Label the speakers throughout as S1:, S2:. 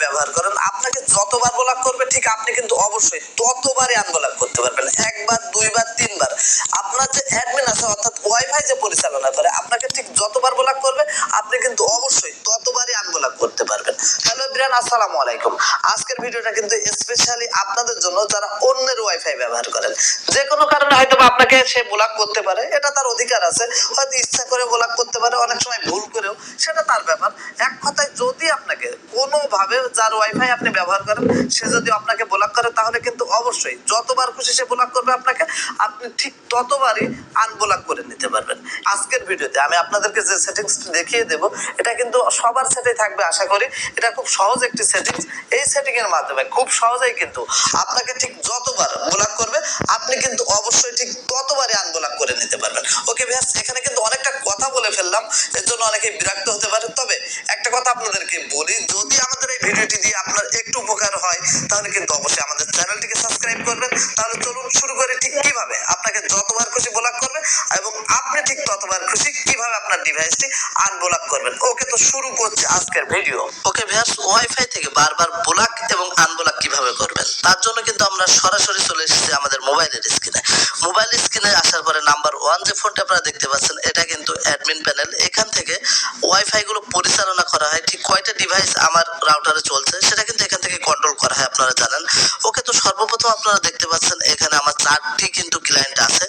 S1: ব্যবহার করেন, আপনাকে যতবার ব্লক করবে ঠিক আপনি কিন্তু অবশ্যই ততবারই আনব্লক করতে পারবেন। একবার, দুইবার, তিনবার। আপনার যে অ্যাডমিন আছে অর্থাৎ ওয়াইফাই যে পরিচালনা করে আপনাকে ঠিক যতবার ব্লক করবে আপনি কিন্তু অবশ্যই ততবারই আনব্লক করতে পারবেন। হ্যালো এভরিওয়ান, আসসালামু আলাইকুম। আজকের ভিডিওটা কিন্তু স্পেশালি আপনাদের জন্য যারা অন্যের ওয়াইফাই ব্যবহার করেন। যে কোনো কারণে হয়তো আপনাকে সে ব্লক করতে পারে, এটা তার অধিকার আছে। হয়তো ইচ্ছা করে ব্লক করতে পারে, অনেক সময় ভুল করেও, সেটা তার ব্যাপার। এক কথায় যদি আপনাকে কোনোভাবে যার ওয়াইফাই আপনি ব্যবহার করেন সে যদি আপনাকে ব্লক করে তাহলে কিন্তু অবশ্যই যতবার খুশি সে ব্লক করবে আপনাকে, আপনি ঠিক ততবারই আনব্লক করে নিতে পারবেন। আজকের ভিডিওতে আমি আপনাদেরকে যে সেটিংসটি দেখিয়ে দেব এটা কিন্তু সবার সেটেই থাকবে আশা করি। এটা খুব সহজ একটি সেটিংস। এই সেটিং এর মাধ্যমে খুব সহজেই কিন্তু আপনাকে ঠিক যতবার ব্লক করবে আপনি কিন্তু অবশ্যই ঠিক ততবারই আনব্লক করে নিতে পারবেন। ওকে ভিউয়ার্স, এখানে কিন্তু অনেকটা কথা বলে ফেললাম, এর জন্য অনেকেই বিরক্ত হতে পারে। তবে একটা কথা আপনাদেরকে বলি, যদি আমাদের এই ভিডিওটি দিয়ে আপনার একটু উপকার হয় তাহলে কিন্তু অবশ্যই আমাদের চ্যানেলটিকে সাবস্ক্রাইব করবেন। তাহলে চলুন শুরু করে ঠিক কিভাবে আপনাকে যতবার খুশি ব্লক করবে এবং আপনি ঠিক ততবার খুশি কিভাবে আপনার ডিভাইসটি আনব্লক করবেন। ওকে, তো শুরু করছি আজকের ভিডিও। ওকে ভিউয়ার্স, ওয়াইফাই থেকে বারবার ব্লক এবং আনব্লক কিভাবে করবেন তার জন্য কিন্তু আমরা সরাসরি চলে এসেছি আমাদের মোবাইলের স্ক্রিনে। মোবাইল স্ক্রিনে আসার পরে নাম্বার 1 যে ফোনটা আপনারা দেখতে পাচ্ছেন এটা কিন্তু অ্যাডমিন প্যানেল। এখান থেকে ওয়াইফাই গুলো পরিচালনা করা হয়, ঠিক কয়টা ডিভাইস আমার রাউটারে চলছে সেটা কিন্তু এখান থেকে কন্ট্রোল করা হয়, আপনারা জানেন। ওকে, তো সর্বপ্রথম আপনারা দেখতে পাচ্ছেন এখানে আমার 4টি কিন্তু ক্লায়েন্ট আছে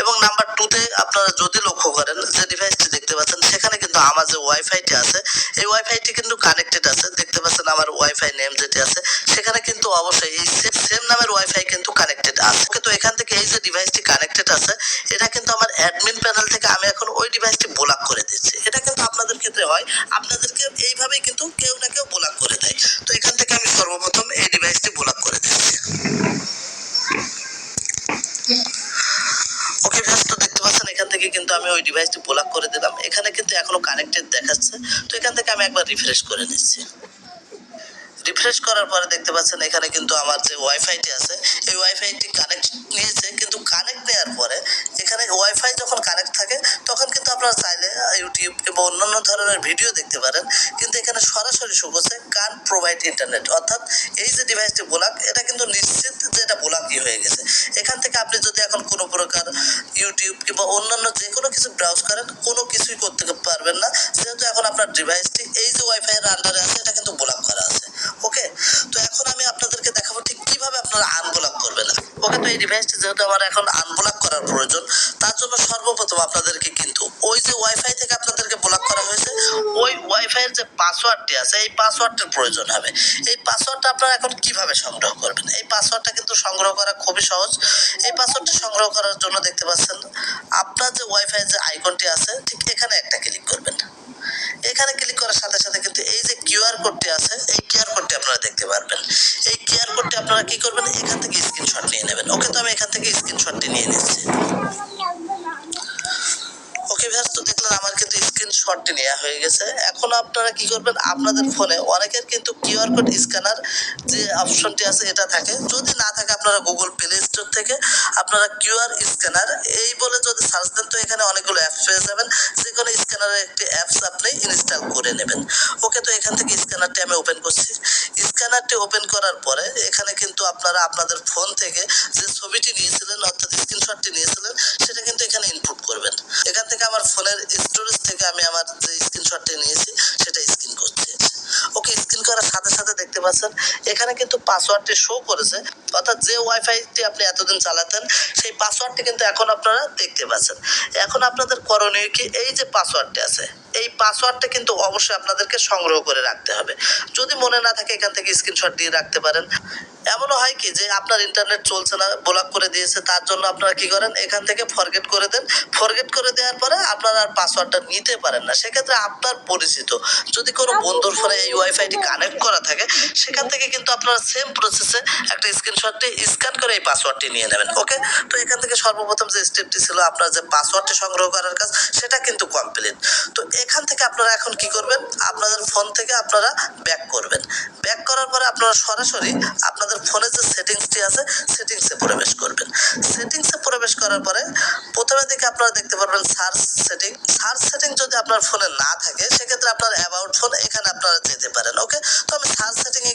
S1: এবং নাম্বার 2তে আপনারা যদি লক্ষ্য করেন যে ডিভাইসটি দেখতে পাচ্ছেন সেখানে কিন্তু আমার যে ওয়াইফাইটি আছে এই ওয়াইফাইটি কিন্তু কানেক্টেড আছে। দেখতে পাচ্ছেন আমার ওয়াইফাই নেম যেটি আছে সেখানে কিন্তু অবশ্যই এই সেম নামের ওয়াইফাই কিন্তু কানেক্টেড আছে। ওকে, তো এখান থেকে এই যে ডিভাইসটি কানেক্টেড আছে এটা কিন্তু আমার অ্যাডমিন প্যানেল থেকে আমি এখন ওই ডিভাইসটি ব্লক করে দিচ্ছি। এটা কিন্তু আপনাদের ক্ষেত্রে হয়, আপনাদেরকে এইভাবেই কিন্তু কেউ না কেউ ব্লক করে দেয়। তো এখান থেকে আমি সর্বপ্রথম এই ডিভাইসটি ব্লক করে দিচ্ছি। ওকে ভিউয়ার্স, তো দেখতে পাচ্ছেন এখান থেকে কিন্তু আমি ওই ডিভাইসটি ব্লক করে দিলাম। এখানে কিন্তু এখনো কানেক্টেড দেখাচ্ছে। তো এখান থেকে আমি একবার রিফ্রেশ করে নিচ্ছি। রিফ্রেশ করার পরে দেখতে পাচ্ছেন এখানে কিন্তু আমার যে ওয়াইফাইটি আছে এই ওয়াইফাইটি কানেক্ট নিয়েছে, কিন্তু কানেক্ট নেওয়ার পরে এখানে ওয়াইফাই যখন কানেক্ট থাকে তখন কিন্তু আপনারা চাইলে ইউটিউব কিংবা অন্যান্য ধরনের ভিডিও দেখতে পারেন, কিন্তু এখানে সরাসরি শো করছে কান প্রোভাইড ইন্টারনেট। অর্থাৎ এই যে ডিভাইসটি ব্লক এটা কিন্তু নিশ্চিত যে এটা ব্লকই হয়ে গেছে। এখান থেকে আপনি যদি এখন কোনো প্রকার ইউটিউব কিংবা অন্যান্য যে কোনো কিছু ব্রাউজ করেন কোনো কিছুই করতে পারবেন না, যেহেতু এখন আপনার ডিভাইসটি এই যে ওয়াইফাই এর আন্ডারে আছে এটা কিন্তু ব্লক করা আছে। ওকে, তো এখন আমি আপনাদেরকে দেখাবো ঠিক কিভাবে আপনারা আনব্লক করবেন। ওকে, তো এই ডিভাইসটি যেহেতু আমার এখন আনব্লক করার প্রয়োজন তার জন্য সর্বপ্রথম আপনাদেরকে কিন্তু ওই যে ওয়াইফাই থেকে আপনাদেরকে ব্লক করা হয়েছে ওই ওয়াইফাই এর যে পাসওয়ার্ডটি আছে এই পাসওয়ার্ডের প্রয়োজন হবে। এই পাসওয়ার্ডটা আপনারা এখন কিভাবে সংগ্রহ করবেন? এই পাসওয়ার্ডটা কিন্তু সংগ্রহ করা খুবই সহজ। এই পাসওয়ার্ডটি সংগ্রহ করার জন্য দেখতে পাচ্ছেন আপনার যে ওয়াইফাই যে আইকনটি আছে ঠিক এখানে একটা ক্লিক করবেন। এখানে ক্লিক করার সাথে সাথে কিন্তু এই যে কিউআর কোডটি আছে এই কিউআর কোডটি আপনারা দেখতে পারবেন। এই কিউআর কোডটি আপনারা কি করবেন, এখান থেকে স্ক্রিনশট নিয়ে নেবেন। ওকে, তো আমি এখান থেকে স্ক্রিনশটটি নিয়ে নিচ্ছি। ওকে ভিউয়ার্স, তো দেখলেন আমার কিন্তু স্ক্রিনশটটি নেওয়া হয়ে গেছে। এখন আপনারা কি করবেন, আপনাদের ফোনে অনেকের কিন্তু কিউআর কোড স্ক্যানার যে অপশনটি আছে এটা থাকে, যদি না থাকে আপনারা গুগল প্লে স্টোর থেকে আপনারা কিউআর স্ক্যানার এই বলে যদি সার্চ দেন তো এখানে অনেকগুলো অ্যাপস পেয়ে যাবেন। যে কোনো স্ক্যানারের একটি অ্যাপস আপনি ইনস্টল করে নেবেন। ওকে, তো এখান থেকে স্ক্যানারটি আমি ওপেন করছি। স্ক্যানারটি ওপেন করার পরে এখানে কিন্তু আপনারা আপনাদের ফোন থেকে যে ছবিটি নিয়েছিলেন অর্থাৎ স্ক্রিনশটটি নিয়েছিলেন সেটা কিন্তু এখানে ইনপুট করবেন। এখান থেকে আমার ফোনের স্টোরেজ থেকে আমি আমার যে স্ক্রিনশটটি নিয়েছি সেটা স্ক্রিন করছি। ওকে, স্ক্রিন করার সাথে সাথে দেখতে পাচ্ছেন এখানে কিন্তু পাসওয়ার্ডটি শো করেছে, অর্থাৎ যে ওয়াইফাইটি আপনি এতদিন চালাতেন সেই পাসওয়ার্ডটি কিন্তু এখন আপনারা দেখতে পাচ্ছেন। এখন আপনাদের করণীয় কি, এই যে পাসওয়ার্ডটি আছে এই পাসওয়ার্ডটা কিন্তু অবশ্যই আপনাদেরকে সংগ্রহ করে রাখতে হবে। যদি মনে না থাকে এখান থেকে স্ক্রিনশট দিয়ে রাখতে পারেন। এমনও হয় কি যে আপনার ইন্টারনেট চলছে না, ব্লক করে দিয়েছে, তার জন্য আপনারা কি করেন এখান থেকে ফরগেট করে দেন। ফরগেট করে দেওয়ার পরে আপনারা আর পাসওয়ার্ডটা নিতে পারেন না। সেক্ষেত্রে আপনার পরিচিত যদি কোনো বন্ধুর ফোনে এই ওয়াইফাইটি কানেক্ট করা থাকে সেখান থেকে কিন্তু আপনারা সেম প্রসেসে একটা স্ক্রিনশটটি স্ক্যান করে এই পাসওয়ার্ডটি নিয়ে নেবেন। ওকে, তো এখান থেকে সর্বপ্রথম যে স্টেপটি ছিল আপনার যে পাসওয়ার্ডটি সংগ্রহ করার কাজ সেটা কিন্তু কমপ্লিট। তো এখান থেকে আপনারা এখন কি করবেন, আপনাদের ফোন থেকে আপনারা ব্যাক করবেন। ব্যাক করার পরে আপনারা সরাসরি আপনাদের ফোনে যে সেটিংসটি আছে সেটিংসে প্রবেশ করবেন। সেটিংসে প্রবেশ করার পরে প্রথমে দিকে আপনারা দেখতে পারবেন সার্চ সেটিং। সার্চ সেটিং যদি আপনার ফোনে না থাকে সেক্ষেত্রে আপনার অ্যাবাউট ফোন এখানে আপনারা যেতে পারেন। ওকে, তো আমি সার্চ সেটিংয়ে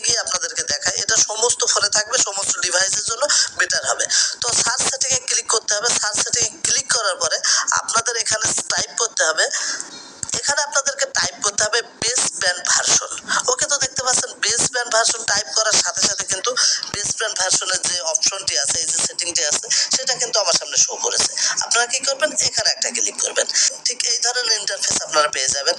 S1: ভার্সন টাইপ করার সাথে সাথে কিন্তু বেস্ট ফ্রেন্ড ভার্সনের যে অপশনটি আছে, এই যে সেটিংটি আছে, সেটা কিন্তু আমার সামনে শো করেছে। আপনারা কি করবেন, এখানে একটা ক্লিক করবেন। ঠিক এই ধরনের ইন্টারফেস আপনারা পেয়ে যাবেন।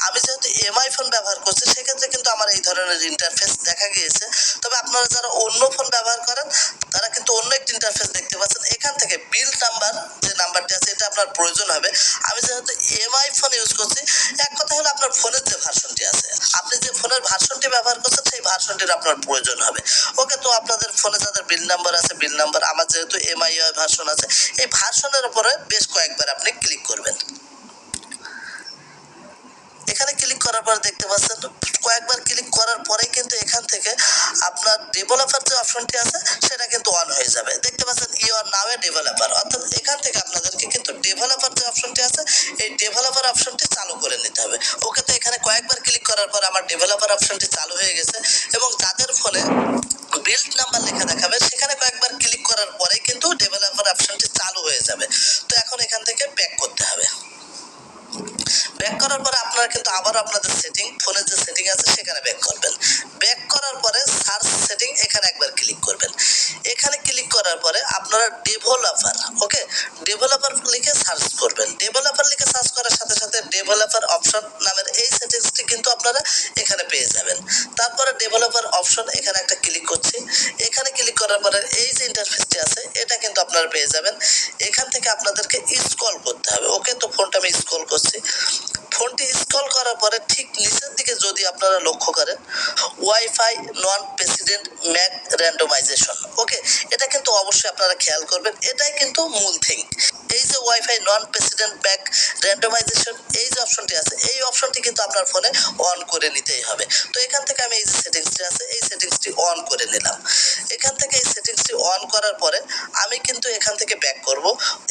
S1: আমি যেহেতু এমআই ফোন ব্যবহার করছি, সেক্ষেত্রে কিন্তু আমার এই ধরনের ইন্টারফেস দেখা গিয়েছে। তবে আপনারা যারা অন্য ফোন ব্যবহার করেন, তারা কিন্তু অন্য একটি ইন্টারফেস দেখতে পাচ্ছেন। এখান থেকে বিল নাম্বার যে নাম্বারটি আছে, এটা আপনার প্রয়োজন হবে। আমি যেহেতু এমআই ফোন ইউজ করছি, এক কথা হলো আপনার ফোনের যে ভার্সনটি আছে, আপনি যে ফোনের ভার্সনটি ব্যবহার করছেন, সেই ভার্সনটির আপনার প্রয়োজন হবে। ওকে, তো আপনাদের ফোনে যাদের বিল নাম্বার আছে, বিল নাম্বার, আমার যেহেতু এমআই ভার্সন আছে, এই ভার্সনের উপরে বেশ কয়েকবার আপনি ক্লিক করবেন। এখানে ক্লিক করার পর দেখতে পাচ্ছেন, কয়েকবার ক্লিক করার পরে কিন্তু এখান থেকে আপনার ডেভেলপার যে অপশনটি আছে, সেটা কিন্তু অন হয়ে যাবে। দেখতে পাচ্ছেন you R now A developer, অর্থাৎ এখান থেকে আপনাদেরকে কিন্তু ডেভেলপার যে অপশনটি আছে, এই ডেভেলপার অপশনটি চালু করে নিতে হবে। ওকে, তো এখানে কয়েকবার ক্লিক করার পর আমার ডেভেলপার অপশনটি চালু হয়ে গেছে এবং যাদের ফোনে বিল্ড নাম্বার লেখা দেখাবে, সেখানে কয়েকবার ক্লিক করার পরে কিন্তু ডেভেলপার অপশনটি চালু হয়ে যাবে। তো এখন এখান থেকে ব্যাক করতে হবে। ব্যাক করার পরে আপনারা কিন্তু আবার আপনাদের সেটিং, ফোনের যে সেটিং আছে, সেখানে ব্যাক করবেন। ব্যাক করার পরে সার্চ সেটিং, এখানে একবার ক্লিক করবেন। এখানে ক্লিক করার পরে আপনারা ডেভেলপার, ওকে, ডেভেলপার লিখে সার্চ করবেন। ডেভেলপার লিখে সার্চ করার সাথে সাথে ডেভেলপার অপশন নামের এই সেটিংসটি কিন্তু আপনারা এখানে পেয়ে যাবেন। তারপরে ডেভেলপার অপশন, এখানে একটা ক্লিক করছি। এখানে ক্লিক করার পরে এই যে ইন্টারফেসটি আছে, এটা কিন্তু আপনারা পেয়ে যাবেন। এখান থেকে আপনাদেরকে স্ক্রল করতে হবে। ওকে, তো ফোনটা আমি স্ক্রল করছি। ফোনটি স্ক্রল করার পরে ঠিক নিচের দিকে যদি আপনারা লক্ষ্য করেন, ওয়াইফাই নন প্রেসিডেন্ট ম্যাক র্যান্ডমাইজেশন, ওকে, এটা কিন্তু অবশ্যই আপনারা খেয়াল করবেন। এটাই কিন্তু মূল থিং। এই যে ওয়াইফাই নন প্রেসিডেন্ট ব্যাক র্যান্ডমাইজেশন, এই যে অপশনটি আছে, এই অপশনটি কিন্তু আপনার ফোনে অন করে নিতেই হবে। তো এখান থেকে আমি এই যে সেটিংসটি আছে, এই সেটিংসটি অন করে নিলাম। এখান থেকে এই সেটিংসটি অন করার পরে আমি কিন্তু এখান থেকে ব্যাক করব।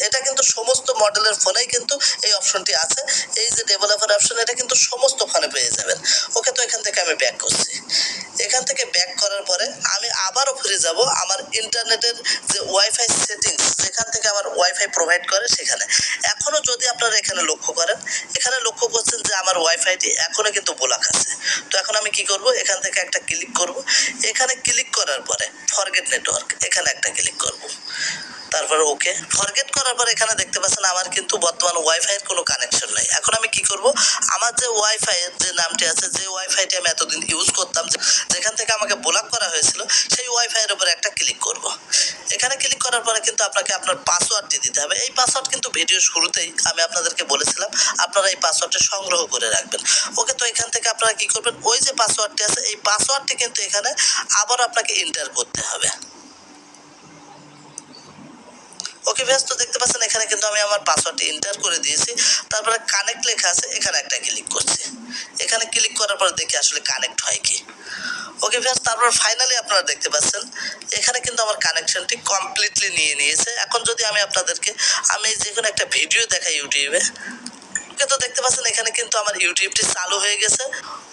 S1: এটা কিন্তু সমস্ত মডেলের ফোনেই কিন্তু এই অপশনটি আছে। এই যে ডেভেলপার অপশন, এটা কিন্তু সমস্ত ফোনে পেয়ে যাবেন। ওকে, তো এখান থেকে আমি ব্যাক করছি। এখান থেকে ব্যাক করার পরে আমি আবারও ফিরে যাব আমার ইন্টারনেটের যে ওয়াইফাই সেটিংস, যেখান থেকে আমার ওয়াইফাই প্রোভাইড করে, সেখানে। এখনো যদি আপনারা এখানে লক্ষ্য করেন, এখানে লক্ষ্য করছেন যে আমার ওয়াইফাইটি এখনো কিন্তু ব্লক আছে। তো এখন আমি কি করব, এখান থেকে একটা ক্লিক করব। এখানে ক্লিক করার পরে ফরগেট নেটওয়ার্ক, এখানে একটা ক্লিক করব। তারপরে ওকে, ফরগেট করার পর এখানে দেখতে পাচ্ছেন আমার কিন্তু বর্তমান ওয়াইফাই এর কোনো কানেকশন নাই। এখন আমি কি করব, আমার যে ওয়াইফাই এর যে নামটি আছে, যে ওয়াইফাইটি আমি এতদিন ইউজ করতাম, যেখান থেকে আমাকে ব্লক করা হয়েছিল, সেই ওয়াইফাই এর উপরে একটা ক্লিক করব। এখানে ক্লিক করার পরে কিন্তু আপনাকে আপনার পাসওয়ার্ডটি দিতে হবে। এই পাসওয়ার্ড কিন্তু ভিডিও শুরুতেই আমি আপনাদেরকে বলেছিলাম, আপনারা এই পাসওয়ার্ডটি সংগ্রহ করে রাখবেন। ওকে, তো এখান থেকে আপনারা কি করবেন, ওই যে পাসওয়ার্ডটি আছে, এই পাসওয়ার্ডটি কিন্তু এখানে আবার আপনাকে এন্টার করতে হবে। ওকে ভিউয়ার্স, তো দেখতে পাচ্ছেন এখানে কিন্তু আমি আমার পাসওয়ার্ডটি এন্টার করে দিয়েছি। তারপরে কানেক্ট লেখা আছে, এখানে একটা ক্লিক করছি। এখানে ক্লিক করার পর দেখি আসলে কানেক্ট হয় কি। ওকে ভিউয়ার্স, তারপর ফাইনালি আপনারা দেখতে পাচ্ছেন এখানে কিন্তু আমার কানেকশনটি কমপ্লিটলি নিয়ে নিয়েছে। এখন যদি আমি আপনাদেরকে যে কোনো একটা ভিডিও দেখাই ইউটিউবে, ওকে, তো দেখতে পাচ্ছেন এখানে কিন্তু আমার ইউটিউবটি চালু হয়ে গেছে।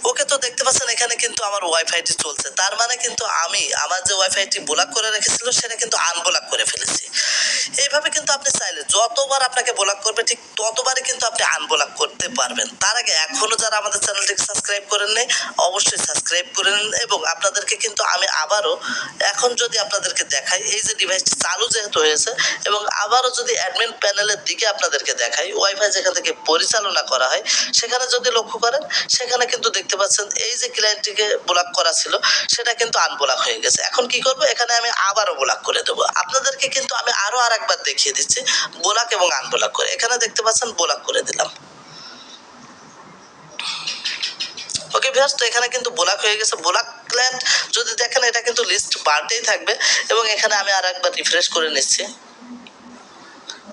S1: ওকে, তো দেখতে পাচ্ছেন এখানে কিন্তু আমার ওয়াইফাইটি চলছে। তার মানে কিন্তু আমি আমার যে ওয়াইফাইটি ব্লক করে রেখেছিল, সেটা কিন্তু আনব্লক করে ফেলেছি। এইভাবে কিন্তু আপনি চাইলে যতবার আপনাকে ব্লক করবে, ঠিক ততবারই কিন্তু আপনি আনব্লক করতে পারবেন। তার আগে এখনো যারা আমাদের চ্যানেলটিকে সাবস্ক্রাইব করেন নাই, অবশ্যই সাবস্ক্রাইব করে নিন। এবং আপনাদেরকে কিন্তু আমি আবারও এখন যদি আপনাদেরকে দেখাই, এই যে ডিভাইসটি চালু যেহেতু হয়েছে, এবং আবারও যদি অ্যাডমিন প্যানেলের দিকে আপনাদেরকে দেখাই, ওয়াইফাই যেখান থেকে পরিচালনা করা হয়, সেখানে যদি লক্ষ্য করেন, সেখানে কিন্তু দেখতে পাচ্ছেন এই যে ক্লায়েন্টটিকে ব্লক করা ছিল, সেটা কিন্তু আনব্লক হয়ে গেছে। এখন কি করব, এখানে আমি আবারও ব্লক করে দেবো। আপনাদেরকে কিন্তু আমি আরো আরেকবার দেখিয়ে দিচ্ছি ব্লক এবং আনব্লক করে। এখানে দেখতে পাচ্ছেন ব্লক করে দিলাম। ওকে ভিউয়ার্স, তো এখানে কিন্তু ব্লক হয়ে গেছে। ব্লক ক্লায়েন্ট যদি দেখেন, এটা কিন্তু লিস্ট বাড়তেই থাকবে। এবং এখানে আমি আরেকবার রিফ্রেশ করে নিচ্ছি।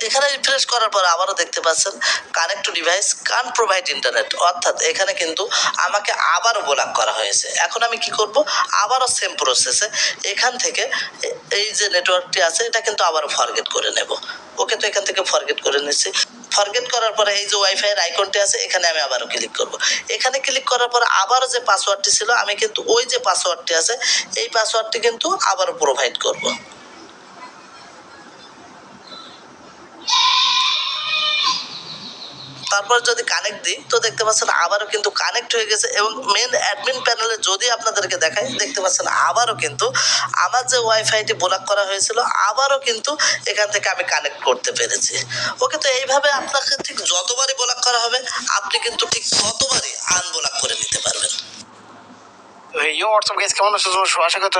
S1: এখানে রিফ্রেশ করার পর আবারও দেখতে পাচ্ছেন কানেক্ট টু ডিভাইস কান প্রোভাইড ইন্টারনেট, অর্থাৎ এখানে কিন্তু আমাকে আবারও ব্লক করা হয়েছে। এখন আমি কি করব, আবারও সেম প্রসেসে এখান থেকে এই যে নেটওয়ার্কটি আছে, এটা কিন্তু আবারও ফরগেট করে নেব। ওকে, তো এখান থেকে ফরগেট করে নিচ্ছি। ফরগেট করার পরে এই যে ওয়াইফাই এর আইকনটি আছে, এখানে আমি আবারও ক্লিক করব। এখানে ক্লিক করার পর আবারও যে পাসওয়ার্ডটি ছিল, আমি কিন্তু ওই যে পাসওয়ার্ডটি আছে, এই পাসওয়ার্ডটি কিন্তু আবারও প্রোভাইড করব। তারপর যদি কানেক্ট দিই তো দেখতে পাচ্ছেন আবারও কিন্তু কানেক্ট হয়ে গেছে এবং মেন অ্যাডমিন প্যানেলে যদি আপনাদেরকে দেখাই দেখতে পাচ্ছেন আবারও কিন্তু আমার যে ওয়াইফাইটি ব্লক করা হয়েছিল আবারও কিন্তু এখান থেকে আমি কানেক্ট করতে পেরেছি। ওকে, তো এইভাবে আপনাকে ঠিক যতবারই ব্লক করা হবে আপনি কিন্তু ঠিক ততবারই আনব্লক করে নিতে পারবেন।
S2: ইয়ো হোয়াটসঅ্যাপ গাইস, কেমন আছো তোমরা? আশা করি